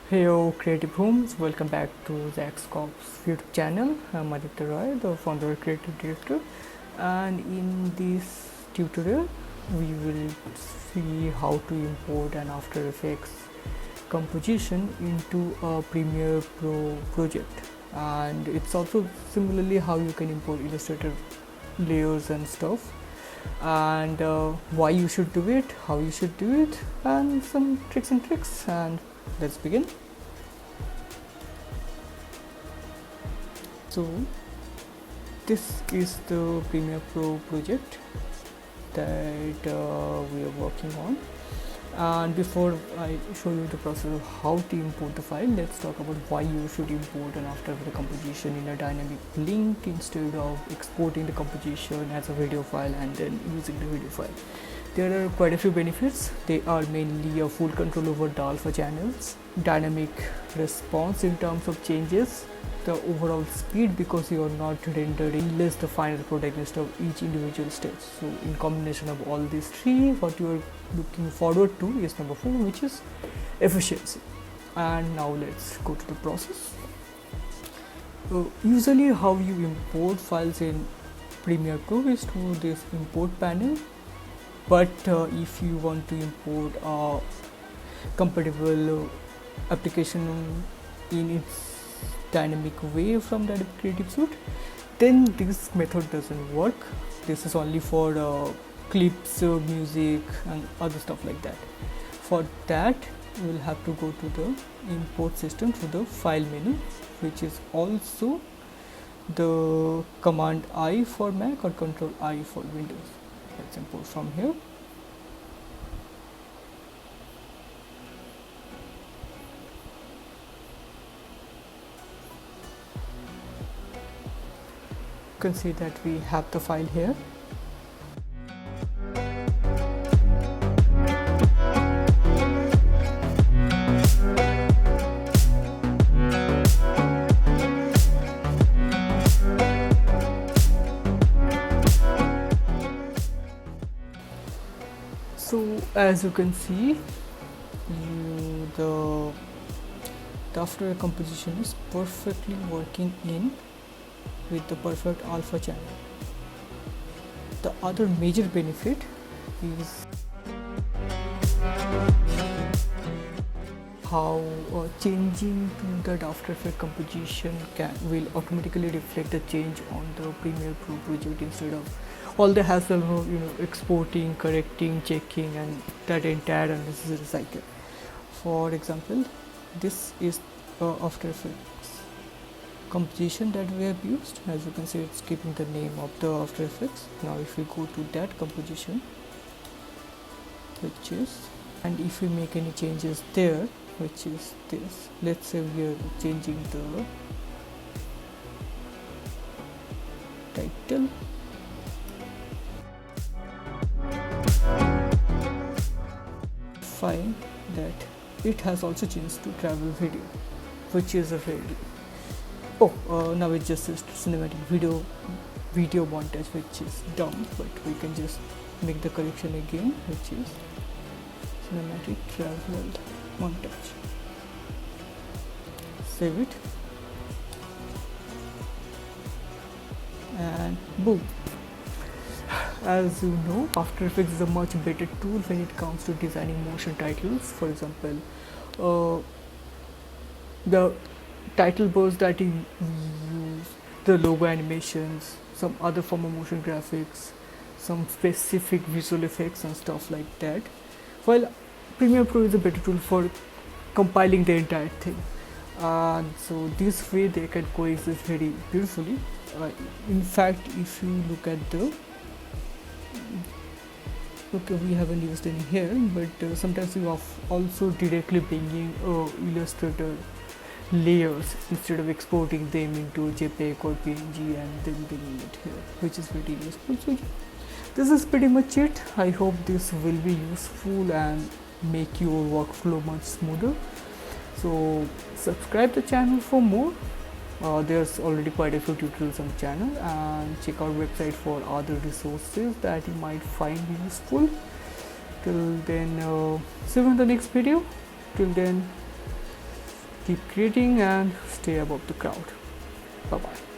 Hello creative homes, welcome back to XAXs Corps YouTube channel. I'm Aditya Roy, the founder and creative director, and in this tutorial we will see how to import an After Effects composition into a Premiere Pro project, and it's also similarly how you can import Illustrator layers and stuff, and why you should do it, how you should do it, and some tricks and tricks. And let's begin. So this is the Premiere Pro project that we are working on, and before I show you the process of how to import the file, let's talk about why you should import an After Effects composition in a dynamic link instead of exporting the composition as a video file and then using the video file. There are quite a few benefits. They are mainly a full control over the alpha channels, dynamic response in terms of changes, the overall speed because you are not rendering less the final product instead of each individual stage. So in combination of all these three, what you are looking forward to is number 4, which is efficiency. And now let's go to the process. Usually how you import files in Premiere Pro is through this import panel, but if you want to import a compatible application in its dynamic way from the Adobe Creative Suite, then this method doesn't work. This is only for clips, music and other stuff like that. For that you will have to go to the import system through the file menu, which is also the Command I for Mac or Control I for Windows. Let's import from here. You can see that we have the file here. So as you can see, the After Effects composition is perfectly working in with the perfect alpha channel. The other major benefit is how changing to that After Effects composition will automatically reflect the change on the Premiere Pro project instead of all the hassle of exporting, correcting, checking, and that entire unnecessary cycle. For example, this is After Effects composition that we have used. As you can see, it's keeping the name of the After Effects. Now if we go to that composition, which is, and if we make any changes there, which is this, let's say we are changing the title, find that it has also changed to travel video, which is a very now it just says cinematic video montage, which is dumb, but we can just make the correction again, which is cinematic travel montage. Save it, and boom. As you know, After Effects is a much better tool when it comes to designing motion titles. For example, the title bars that you use, the logo animations, some other form of motion graphics, some specific visual effects and stuff like that. While Premiere Pro is a better tool for compiling the entire thing, and so this way they can coexist very beautifully. In fact, if you look at the we haven't used any here, but sometimes you also directly bringing Illustrator layers instead of exporting them into JPEG or PNG and then bringing it here, which is very useful. So yeah, this is pretty much it. I hope this will be useful and make your workflow much smoother. So subscribe the channel for more. There's already quite a few tutorials on the channel, and check our website for other resources that you might find useful. Till then, see you in the next video. Till then, keep creating and stay above the crowd. Bye bye.